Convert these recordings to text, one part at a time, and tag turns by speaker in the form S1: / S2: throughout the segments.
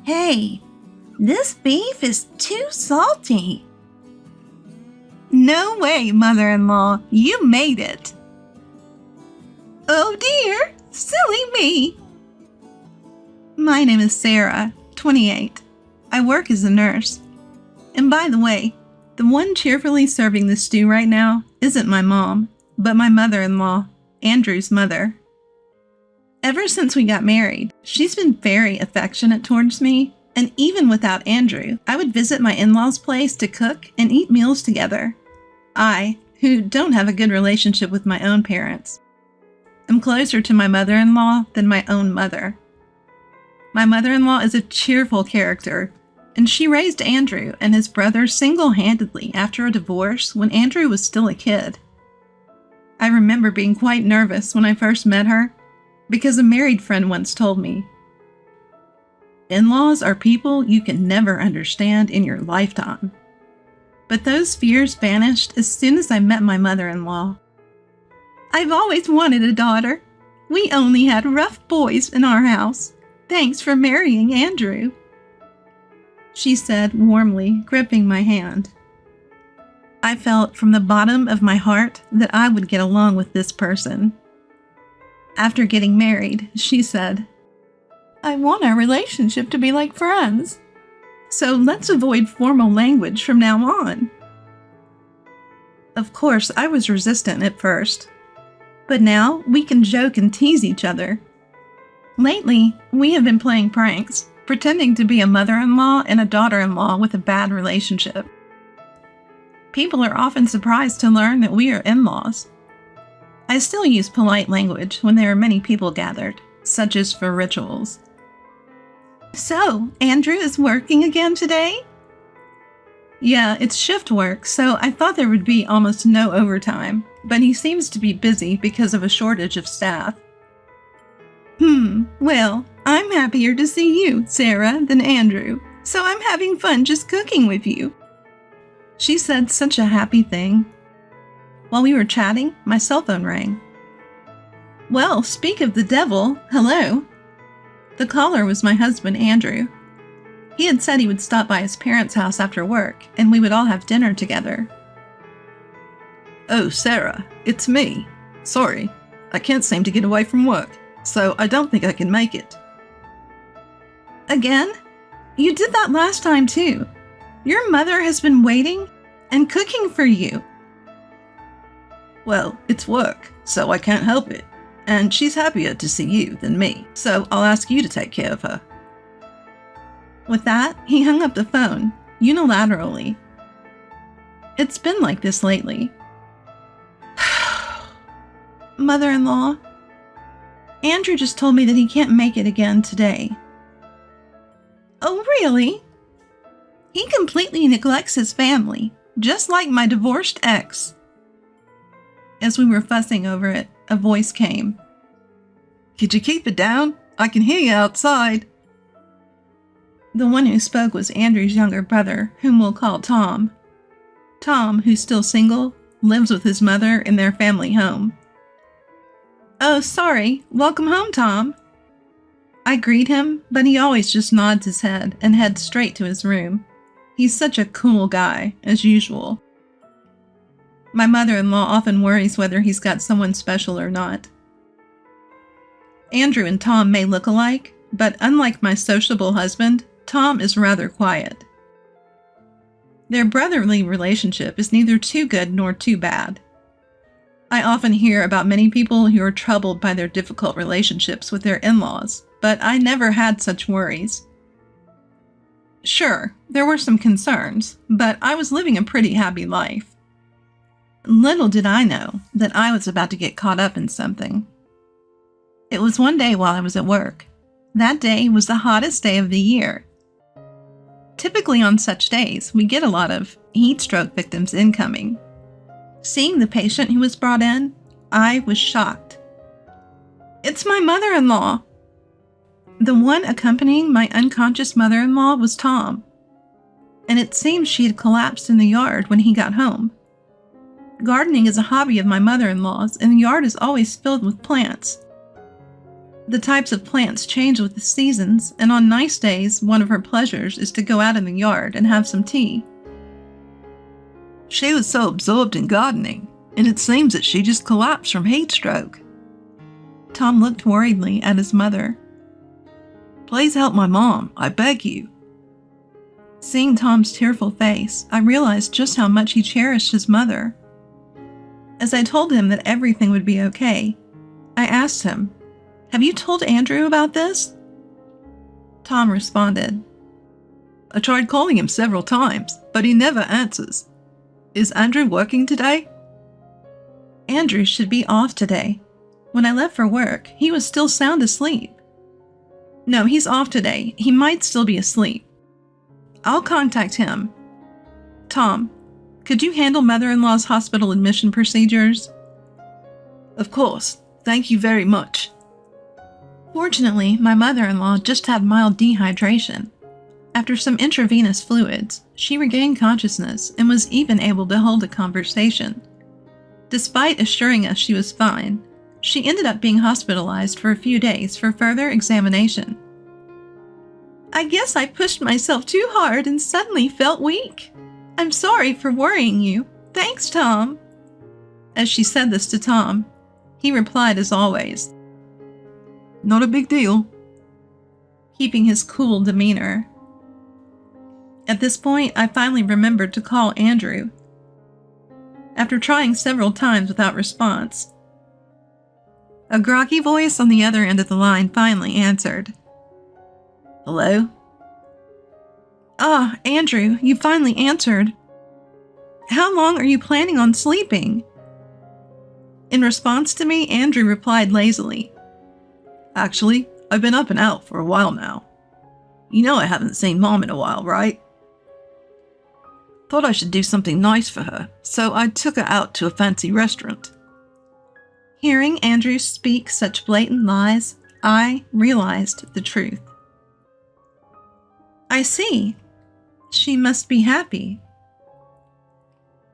S1: Hey, this beef is too salty. No way, mother-in-law, you made it. Oh dear, silly me. My name is Sarah, 28. I work as a nurse. And by the way, the one cheerfully serving the stew right now isn't my mom, but my mother-in-law, Andrew's mother. Ever since we got married, she's been very affectionate towards me, and even without Andrew, I would visit my in-laws' place to cook and eat meals together. I, who don't have a good relationship with my own parents, am closer to my mother-in-law than my own mother. My mother-in-law is a cheerful character, and she raised Andrew and his brother single-handedly after a divorce when Andrew was still a kid. I remember being quite nervous when I first met her, because a married friend once told me, "In-laws are people you can never understand in your lifetime." But those fears vanished as soon as I met my mother-in-law. I've always wanted a daughter. We only had rough boys in our house. Thanks for marrying Andrew, she said warmly, gripping my hand. I felt from the bottom of my heart that I would get along with this person. After getting married, she said, "I want our relationship to be like friends, so let's avoid formal language from now on." Of course, I was resistant at first, but now we can joke and tease each other. Lately, we have been playing pranks, pretending to be a mother-in-law and a daughter-in-law with a bad relationship. People are often surprised to learn that we are in-laws. I still use polite language when there are many people gathered, such as for rituals. "So, Andrew is working again today?" "Yeah, it's shift work, so I thought there would be almost no overtime, but he seems to be busy because of a shortage of staff." Well, I'm happier to see you, Sarah, than Andrew, so I'm having fun just cooking with you." She said such a happy thing. While we were chatting, my cell phone rang. Well, speak of the devil, hello. The caller was my husband, Andrew. He had said he would stop by his parents' house after work, and we would all have dinner together.
S2: "Oh, Sarah, it's me. Sorry, I can't seem to get away from work, so I don't think I can make it."
S1: "Again? You did that last time too. Your mother has been waiting and cooking for you."
S2: "Well, it's work, so I can't help it. And she's happier to see you than me, so I'll ask you to take care of her."
S1: With that, he hung up the phone, unilaterally. It's been like this lately. Mother-in-law, Andrew just told me that he can't make it again today. Oh, really? He completely neglects his family, just like my divorced ex. As we were fussing over it, a voice came.
S2: "Could you keep it down? I can hear you outside."
S1: The one who spoke was Andrew's younger brother, whom we'll call Tom. Tom, who's still single, lives with his mother in their family home. "Oh, sorry. Welcome home, Tom." I greet him, but he always just nods his head and heads straight to his room. He's such a cool guy, as usual. My mother-in-law often worries whether he's got someone special or not. Andrew and Tom may look alike, but unlike my sociable husband, Tom is rather quiet. Their brotherly relationship is neither too good nor too bad. I often hear about many people who are troubled by their difficult relationships with their in-laws, but I never had such worries. Sure, there were some concerns, but I was living a pretty happy life. Little did I know that I was about to get caught up in something. It was one day while I was at work. That day was the hottest day of the year. Typically on such days, we get a lot of heat stroke victims incoming. Seeing the patient who was brought in, I was shocked. "It's my mother-in-law." The one accompanying my unconscious mother-in-law was Tom, and it seems she had collapsed in the yard when he got home. Gardening is a hobby of my mother-in-law's, and the yard is always filled with plants. The types of plants change with the seasons, and on nice days, one of her pleasures is to go out in the yard and have some tea.
S2: She was so absorbed in gardening, and it seems that she just collapsed from heat stroke.
S1: Tom looked worriedly at his mother.
S2: Please help my mom, I beg you.
S1: Seeing Tom's tearful face, I realized just how much he cherished his mother. As I told him that everything would be okay, I asked him, "Have you told Andrew about this?" Tom responded,
S2: I tried calling him several times, but he never answers. Is Andrew working today?
S1: Andrew should be off today. When I left for work, he was still sound asleep. No, he's off today. He might still be asleep. I'll contact him. Tom, could you handle mother-in-law's hospital admission procedures?
S2: Of course. Thank you very much.
S1: Fortunately, my mother-in-law just had mild dehydration. After some intravenous fluids, she regained consciousness and was even able to hold a conversation. Despite assuring us she was fine, she ended up being hospitalized for a few days for further examination. I guess I pushed myself too hard and suddenly felt weak. I'm sorry for worrying you. Thanks, Tom. As she said this to Tom, he replied as always,
S2: Not a big deal.
S1: Keeping his cool demeanor. At this point, I finally remembered to call Andrew. After trying several times without response, a groggy voice on the other end of the line finally answered.
S2: Hello?
S1: Ah, Andrew, you finally answered. How long are you planning on sleeping? In response to me, Andrew replied lazily,
S2: Actually, I've been up and out for a while now. You know I haven't seen Mom in a while, right? Thought I should do something nice for her, so I took her out to a fancy restaurant.
S1: Hearing Andrew speak such blatant lies, I realized the truth. I see. She must be happy.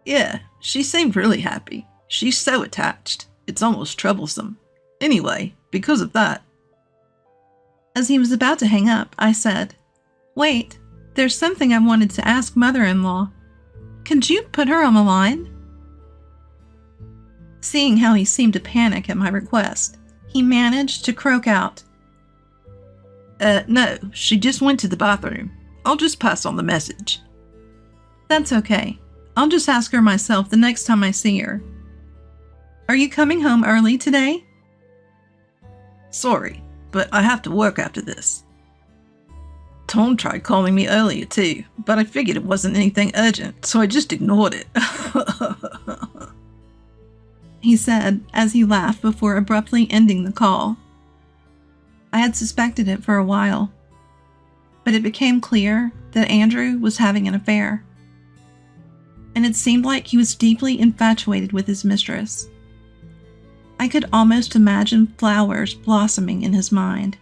S2: Yeah, she seemed really happy. She's so attached. It's almost troublesome. Anyway, because of that.
S1: As he was about to hang up, I said, Wait, there's something I wanted to ask mother-in-law. Could you put her on the line? Seeing how he seemed to panic at my request, he managed to croak out,
S2: No, she just went to the bathroom. I'll just pass on the message.
S1: That's okay. I'll just ask her myself the next time I see her. Are you coming home early today?
S2: Sorry, but I have to work after this. Tom tried calling me earlier too, but I figured it wasn't anything urgent, so I just ignored it.
S1: He said as he laughed before abruptly ending the call. I had suspected it for a while, but it became clear that Andrew was having an affair. And it seemed like he was deeply infatuated with his mistress. I could almost imagine flowers blossoming in his mind.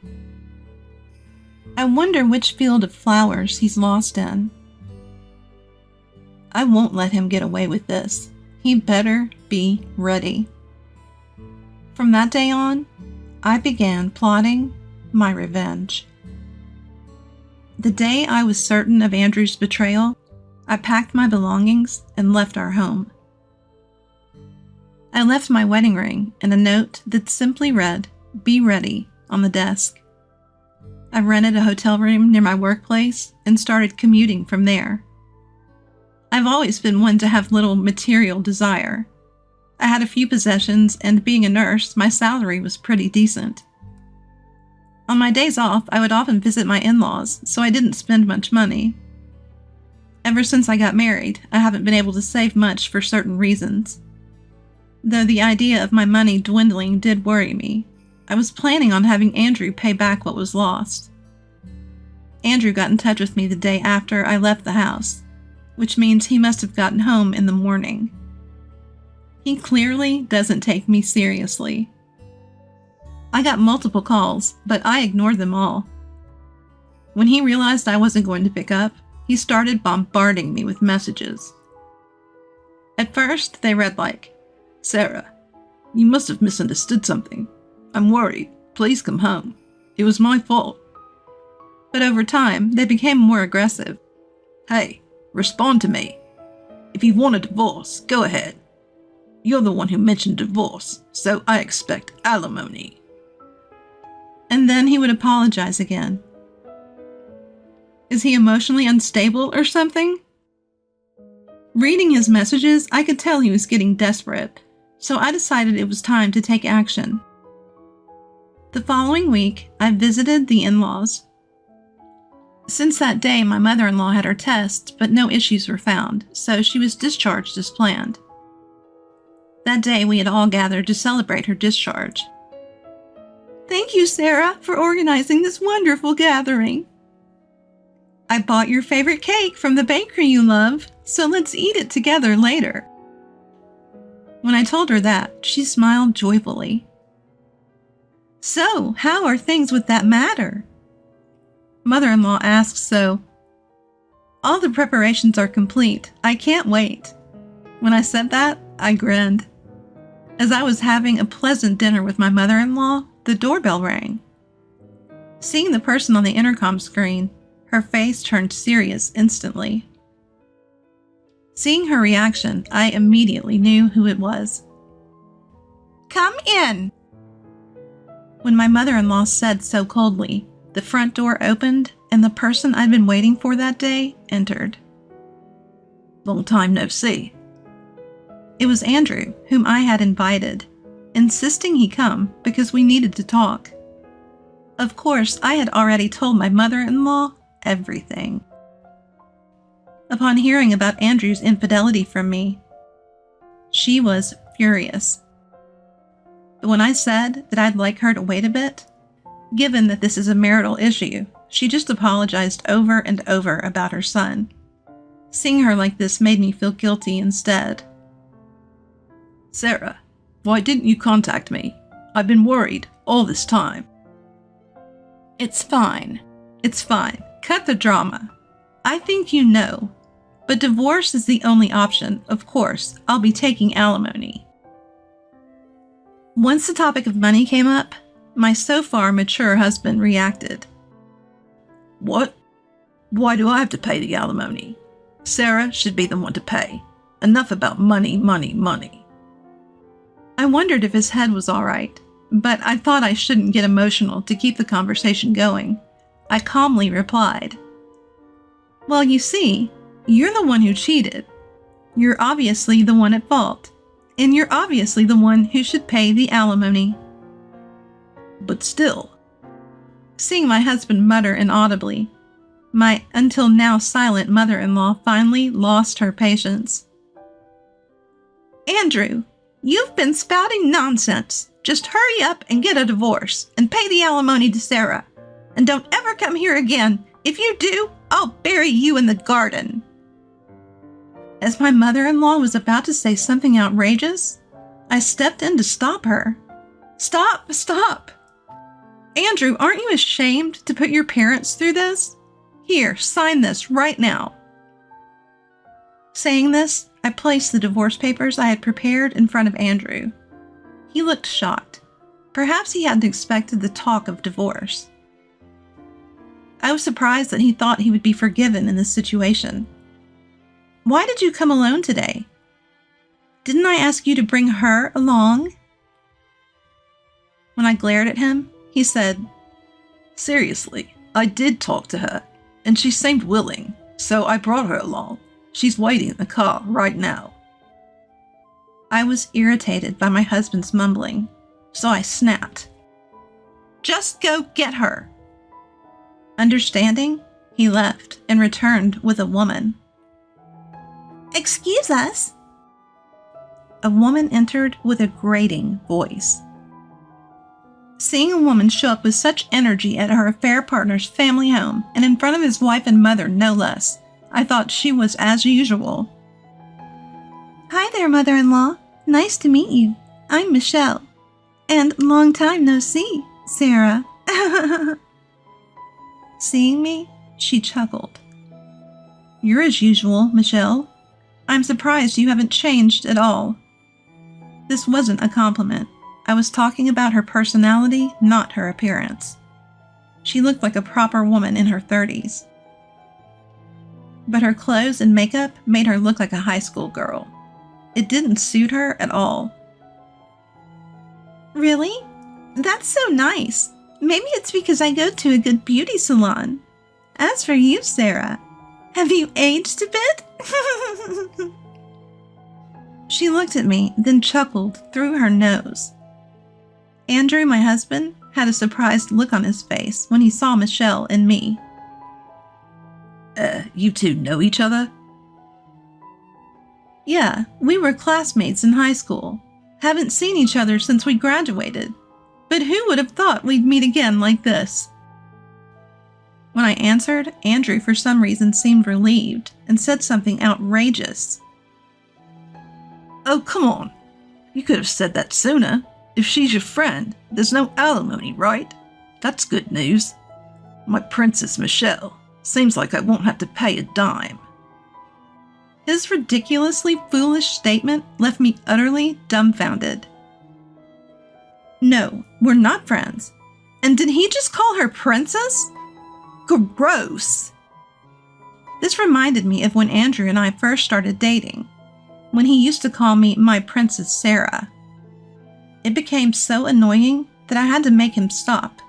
S1: I wonder which field of flowers he's lost in. I won't let him get away with this. He better be ready. From that day on, I began plotting my revenge. The day I was certain of Andrew's betrayal, I packed my belongings and left our home. I left my wedding ring and a note that simply read, "Be ready," on the desk. I rented a hotel room near my workplace and started commuting from there. I've always been one to have little material desire. I had a few possessions, and being a nurse, my salary was pretty decent. On my days off, I would often visit my in-laws, so I didn't spend much money. Ever since I got married, I haven't been able to save much for certain reasons. Though the idea of my money dwindling did worry me, I was planning on having Andrew pay back what was lost. Andrew got in touch with me the day after I left the house, which means he must have gotten home in the morning. He clearly doesn't take me seriously. I got multiple calls, but I ignored them all. When he realized I wasn't going to pick up, he started bombarding me with messages. At first, they read like,
S2: Sarah, you must have misunderstood something. I'm worried. Please come home. It was my fault.
S1: But over time, they became more aggressive.
S2: Hey, respond to me. If you want a divorce, go ahead. You're the one who mentioned divorce, so I expect alimony.
S1: And then he would apologize again. Is he emotionally unstable or something? Reading his messages, I could tell he was getting desperate, so I decided it was time to take action. The following week, I visited the in-laws. Since that day, my mother-in-law had her tests, but no issues were found, so she was discharged as planned. That day, we had all gathered to celebrate her discharge. Thank you, Sarah, for organizing this wonderful gathering. I bought your favorite cake from the bakery you love, so let's eat it together later. When I told her that, she smiled joyfully. So, how are things with that matter? Mother-in-law asked so. All the preparations are complete. I can't wait. When I said that, I grinned. As I was having a pleasant dinner with my mother-in-law, the doorbell rang. Seeing the person on the intercom screen, her face turned serious instantly. Seeing her reaction, I immediately knew who it was. Come in! When my mother-in-law said so coldly, the front door opened and the person I'd been waiting for that day entered.
S2: Long time no see.
S1: It was Andrew, whom I had invited, insisting he come because we needed to talk. Of course, I had already told my mother-in-law everything. Upon hearing about Andrew's infidelity from me, she was furious. But when I said that I'd like her to wait a bit, given that this is a marital issue, she just apologized over and over about her son. Seeing her like this made me feel guilty instead.
S2: Sarah, why didn't you contact me? I've been worried all this time.
S1: It's fine. It's fine. Cut the drama. I think you know. But divorce is the only option. Of course, I'll be taking alimony. Once the topic of money came up, my so far mature husband reacted.
S2: What? Why do I have to pay the alimony? Sarah should be the one to pay. Enough about money, money, money.
S1: I wondered if his head was all right, but I thought I shouldn't get emotional to keep the conversation going. I calmly replied, well, you see, you're the one who cheated. You're obviously the one at fault, and you're obviously the one who should pay the alimony.
S2: But still.
S1: Seeing my husband mutter inaudibly, my until now silent mother-in-law finally lost her patience. Andrew, you've been spouting nonsense. Just hurry up and get a divorce and pay the alimony to Sarah. And don't ever come here again. If you do, I'll bury you in the garden. As my mother-in-law was about to say something outrageous, I stepped in to stop her. Stop! Stop! Andrew, aren't you ashamed to put your parents through this? Here, sign this right now. Saying this, I placed the divorce papers I had prepared in front of Andrew. He looked shocked. Perhaps he hadn't expected the talk of divorce. I was surprised that he thought he would be forgiven in this situation. Why did you come alone today? Didn't I ask you to bring her along? When I glared at him, he said,
S2: Seriously, I did talk to her, and she seemed willing, so I brought her along. She's waiting in the car right now.
S1: I was irritated by my husband's mumbling, so I snapped. Just go get her. Understanding, he left and returned with a woman. Excuse us. A woman entered with a grating voice. Seeing a woman show up with such energy at her affair partner's family home and in front of his wife and mother, no less, I thought she was as usual. Hi there, mother-in-law. Nice to meet you. I'm Michelle. And long time no see, Sarah. Seeing me, she chuckled. You're as usual, Michelle. I'm surprised you haven't changed at all. This wasn't a compliment. I was talking about her personality, not her appearance. She looked like a proper woman in her 30s. But her clothes and makeup made her look like a high school girl. It didn't suit her at all. Really? That's so nice. Maybe it's because I go to a good beauty salon. As for you, Sarah, have you aged a bit? She looked at me, then chuckled through her nose. Andrew, my husband, had a surprised look on his face when he saw Michelle and me.
S2: You two know each other?
S1: Yeah, we were classmates in high school. Haven't seen each other since we graduated. But who would have thought we'd meet again like this? When I answered, Andrew for some reason seemed relieved and said something outrageous.
S2: Oh, come on. You could have said that sooner. If she's your friend, there's no alimony, right? That's good news. My Princess Michelle. Seems like I won't have to pay a dime.
S1: His ridiculously foolish statement left me utterly dumbfounded. No, we're not friends. And did he just call her princess? Gross! This reminded me of when Andrew and I first started dating, when he used to call me my Princess Sarah. It became so annoying that I had to make him stop.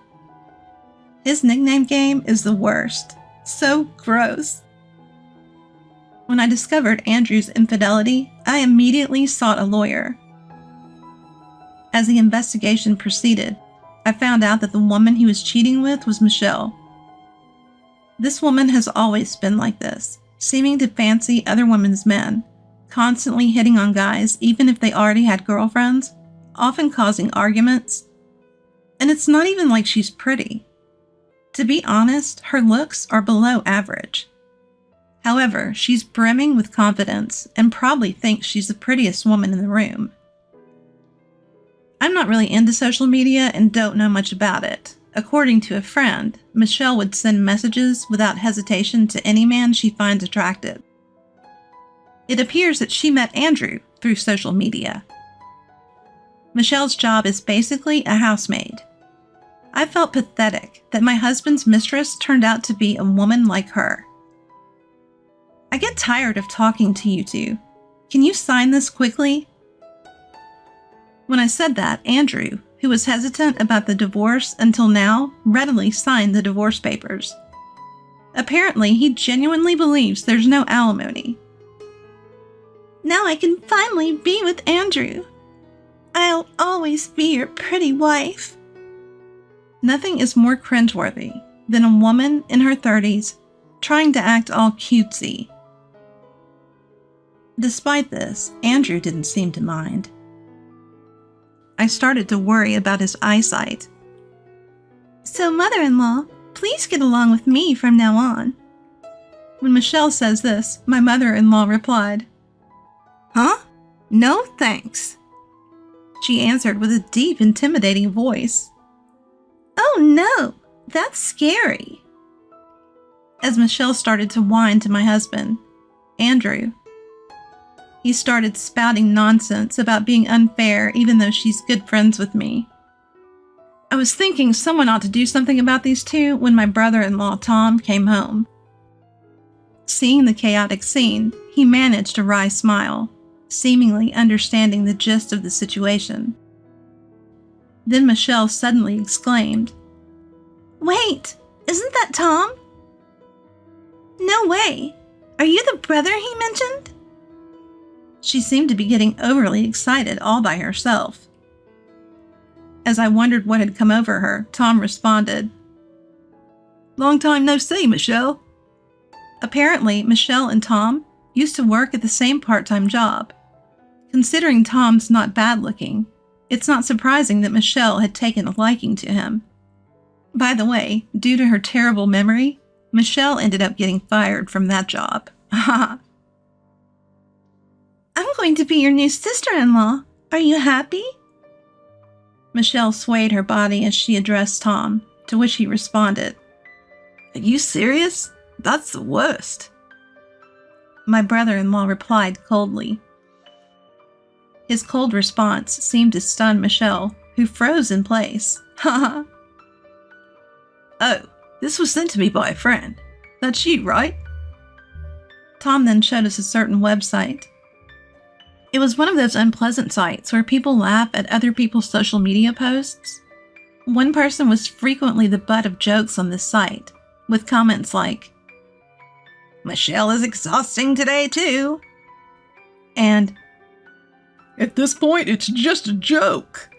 S1: His nickname game is the worst. So gross. When I discovered Andrew's infidelity, I immediately sought a lawyer. As the investigation proceeded, I found out that the woman he was cheating with was Michelle. This woman has always been like this, seeming to fancy other women's men, constantly hitting on guys even if they already had girlfriends, often causing arguments. And it's not even like she's pretty. To be honest, her looks are below average. However, she's brimming with confidence and probably thinks she's the prettiest woman in the room. I'm not really into social media and don't know much about it. According to a friend, Michelle would send messages without hesitation to any man she finds attractive. It appears that she met Andrew through social media. Michelle's job is basically a housemaid. I felt pathetic that my husband's mistress turned out to be a woman like her. I get tired of talking to you two. Can you sign this quickly? When I said that, Andrew, who was hesitant about the divorce until now, readily signed the divorce papers. Apparently, he genuinely believes there's no alimony. Now I can finally be with Andrew. I'll always be your pretty wife. Nothing is more cringeworthy than a woman in her 30s trying to act all cutesy. Despite this, Andrew didn't seem to mind. I started to worry about his eyesight. So, mother-in-law, please get along with me from now on. When Michelle says this, my mother-in-law replied, "Huh? No, thanks." She answered with a deep, intimidating voice. "Oh no, that's scary." As Michelle started to whine to my husband, Andrew, he started spouting nonsense about being unfair even though she's good friends with me. I was thinking someone ought to do something about these two when my brother-in-law Tom came home. Seeing the chaotic scene, he managed a wry smile, seemingly understanding the gist of the situation. Then Michelle suddenly exclaimed, "Wait, isn't that Tom?" "No way! Are you the brother he mentioned?" She seemed to be getting overly excited all by herself. As I wondered what had come over her, Tom responded, "Long time no see, Michelle." Apparently, Michelle and Tom used to work at the same part-time job. Considering Tom's not bad-looking, it's not surprising that Michelle had taken a liking to him. By the way, due to her terrible memory, Michelle ended up getting fired from that job. I'm going to be your new sister-in-law. Are you happy? Michelle swayed her body as she addressed Tom, to which he responded,
S2: Are you serious? That's the worst.
S1: My brother-in-law replied coldly. His cold response seemed to stun Michelle, who froze in place. Haha.
S2: Oh, this was sent to me by a friend. That's you, right?
S1: Tom then showed us a certain website. It was one of those unpleasant sites where people laugh at other people's social media posts. One person was frequently the butt of jokes on this site, with comments like, "Michelle is exhausting today too," and
S2: "At this point, it's just a joke."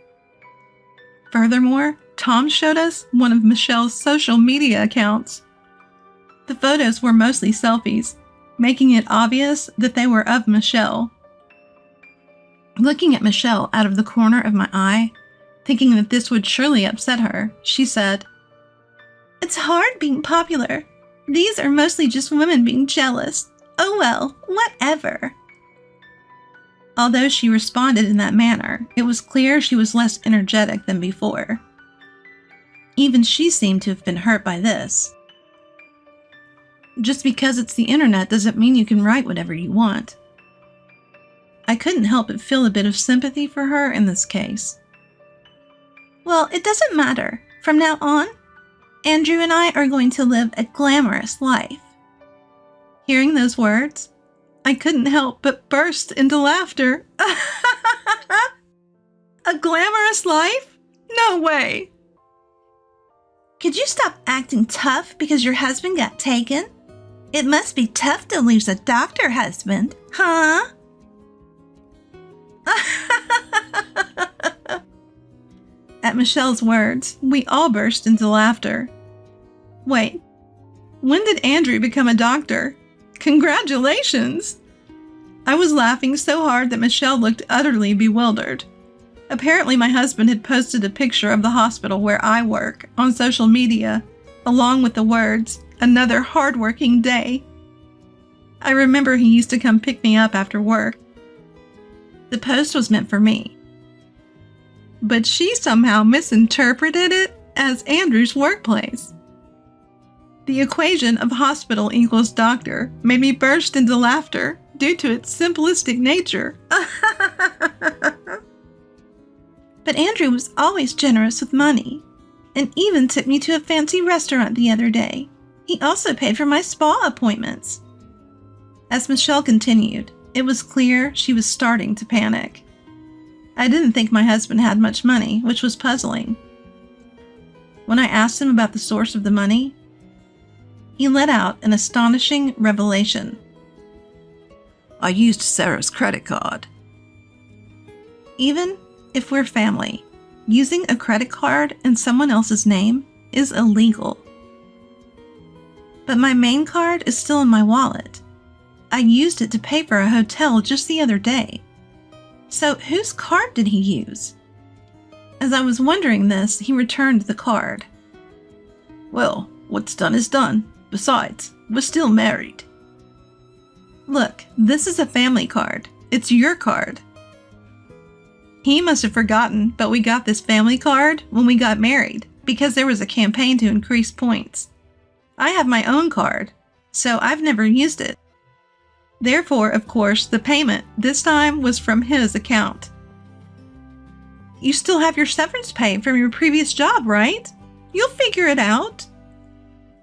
S1: Furthermore, Tom showed us one of Michelle's social media accounts. The photos were mostly selfies, making it obvious that they were of Michelle. Looking at Michelle out of the corner of my eye, thinking that this would surely upset her, she said, "It's hard being popular. These are mostly just women being jealous. Oh well, whatever." Although she responded in that manner, it was clear she was less energetic than before. Even she seemed to have been hurt by this. Just because it's the internet doesn't mean you can write whatever you want. I couldn't help but feel a bit of sympathy for her in this case. "Well, it doesn't matter. From now on, Andrew and I are going to live a glamorous life." Hearing those words, I couldn't help but burst into laughter. A glamorous life? No way! "Could you stop acting tough because your husband got taken? It must be tough to lose a doctor husband, huh?" At Michelle's words, we all burst into laughter. Wait, when did Andrew become a doctor? Congratulations! I was laughing so hard that Michelle looked utterly bewildered. Apparently my husband had posted a picture of the hospital where I work on social media, along with the words, "Another hard-working day." I remember he used to come pick me up after work. The post was meant for me. But she somehow misinterpreted it as Andrew's workplace. The equation of hospital equals doctor made me burst into laughter due to its simplistic nature. But Andrew was always generous with money, and even took me to a fancy restaurant the other day. He also paid for my spa appointments. As Michelle continued, it was clear she was starting to panic. I didn't think my husband had much money, which was puzzling. When I asked him about the source of the money, he let out an astonishing revelation.
S2: "I used Sarah's credit card."
S1: Even if we're family, using a credit card in someone else's name is illegal. But my main card is still in my wallet. I used it to pay for a hotel just the other day. So whose card did he use? As I was wondering this, he returned the card.
S2: "Well, what's done is done. Besides, we're still married."
S1: "Look, this is a family card. It's your card." He must have forgotten, but we got this family card when we got married because there was a campaign to increase points. I have my own card, so I've never used it. Therefore, of course, the payment this time was from his account. "You still have your severance pay from your previous job, right? You'll figure it out."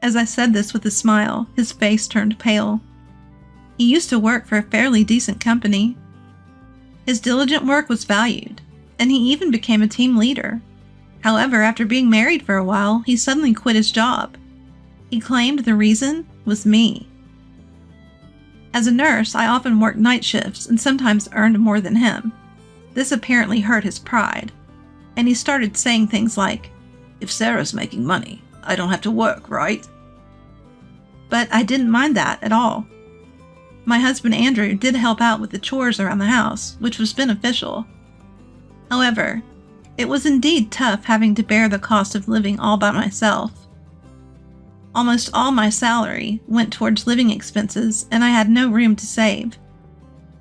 S1: As I said this with a smile, his face turned pale. He used to work for a fairly decent company. His diligent work was valued, and he even became a team leader. However, after being married for a while, he suddenly quit his job. He claimed the reason was me. As a nurse, I often worked night shifts and sometimes earned more than him. This apparently hurt his pride, and he started saying things like,
S2: "If Sarah's making money, I don't have to work, right?"
S1: But I didn't mind that at all. My husband Andrew did help out with the chores around the house, which was beneficial. However, it was indeed tough having to bear the cost of living all by myself. Almost all my salary went towards living expenses, and I had no room to save.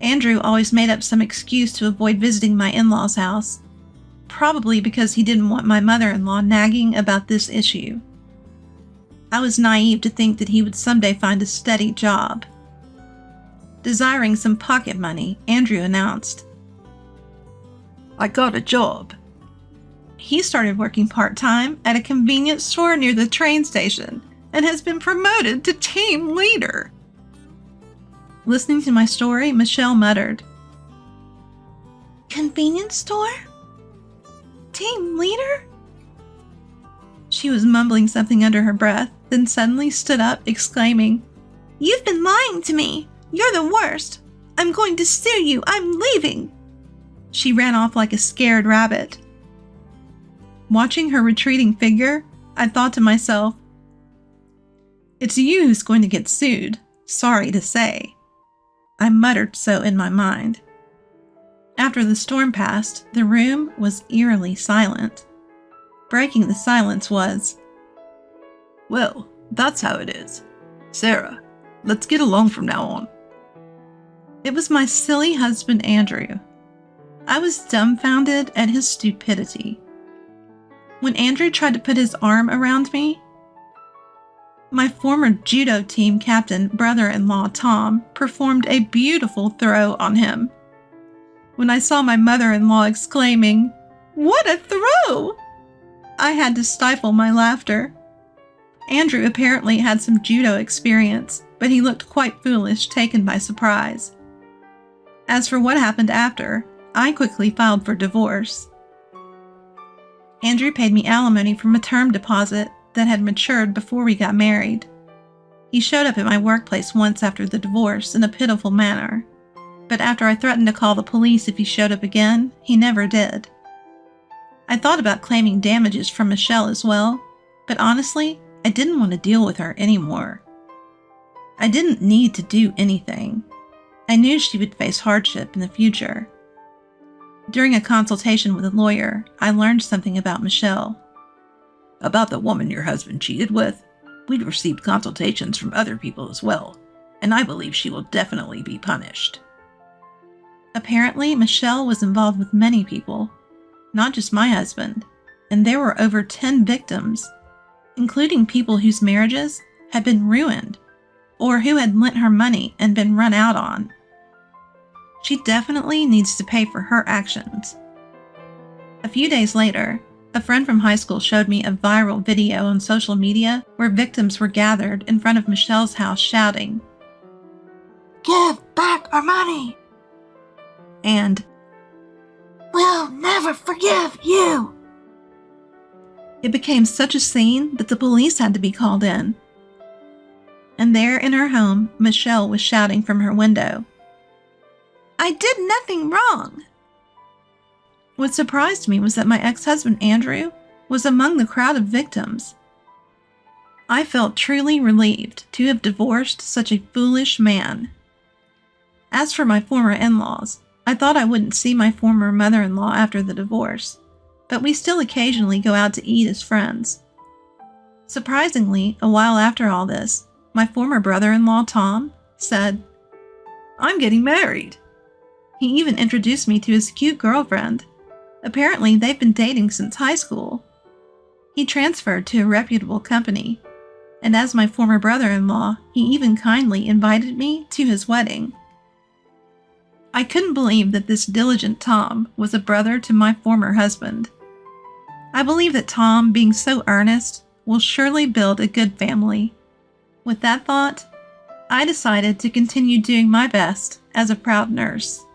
S1: Andrew always made up some excuse to avoid visiting my in-laws' house, probably because he didn't want my mother-in-law nagging about this issue. I was naive to think that he would someday find a steady job. Desiring some pocket money, Andrew announced,
S2: "I got a job."
S1: he started working part-time at a convenience store near the train station and has been promoted to team leader. Listening to my story, Michelle muttered, "Convenience store? Team leader?" She was mumbling something under her breath, then suddenly stood up, exclaiming, "You've been lying to me! You're the worst! I'm going to sue you! I'm leaving!" She ran off like a scared rabbit. Watching her retreating figure, I thought to myself, "It's you who's going to get sued, sorry to say." I muttered so in my mind. After the storm passed, the room was eerily silent. Breaking the silence was,
S2: "Well, that's how it is. Sarah, let's get along from now on."
S1: It was my silly husband, Andrew. I was dumbfounded at his stupidity. When Andrew tried to put his arm around me, my former judo team captain, brother-in-law Tom, performed a beautiful throw on him. When I saw my mother-in-law exclaiming, "What a throw!" I had to stifle my laughter. Andrew apparently had some judo experience, but he looked quite foolish, taken by surprise. As for what happened after, I quickly filed for divorce. Andrew paid me alimony from a term deposit that had matured before we got married. He showed up at my workplace once after the divorce in a pitiful manner, but after I threatened to call the police if he showed up again, he never did. I thought about claiming damages from Michelle as well, but honestly, I didn't want to deal with her anymore. I didn't need to do anything. I knew she would face hardship in the future. During a consultation with a lawyer, I learned something about Michelle.
S2: About the woman your husband cheated with, we'd received consultations from other people as well, and I believe she will definitely be punished.
S1: Apparently, Michelle was involved with many people, not just my husband, and there were over 10 victims, including people whose marriages had been ruined or who had lent her money and been run out on. She definitely needs to pay for her actions. A few days later, a friend from high school showed me a viral video on social media where victims were gathered in front of Michelle's house shouting, "Give back our money!" and "We'll never forgive you!" It became such a scene that the police had to be called in. And there in her home, Michelle was shouting from her window, "I did nothing wrong!" What surprised me was that my ex-husband Andrew was among the crowd of victims. I felt truly relieved to have divorced such a foolish man. As for my former in-laws, I thought I wouldn't see my former mother-in-law after the divorce, but we still occasionally go out to eat as friends. Surprisingly, a while after all this, my former brother-in-law Tom said, "I'm getting married." He even introduced me to his cute girlfriend. Apparently, they've been dating since high school. He transferred to a reputable company, and as my former brother-in-law, he even kindly invited me to his wedding. I couldn't believe that this diligent Tom was a brother to my former husband. I believe that Tom, being so earnest, will surely build a good family. With that thought, I decided to continue doing my best as a proud nurse.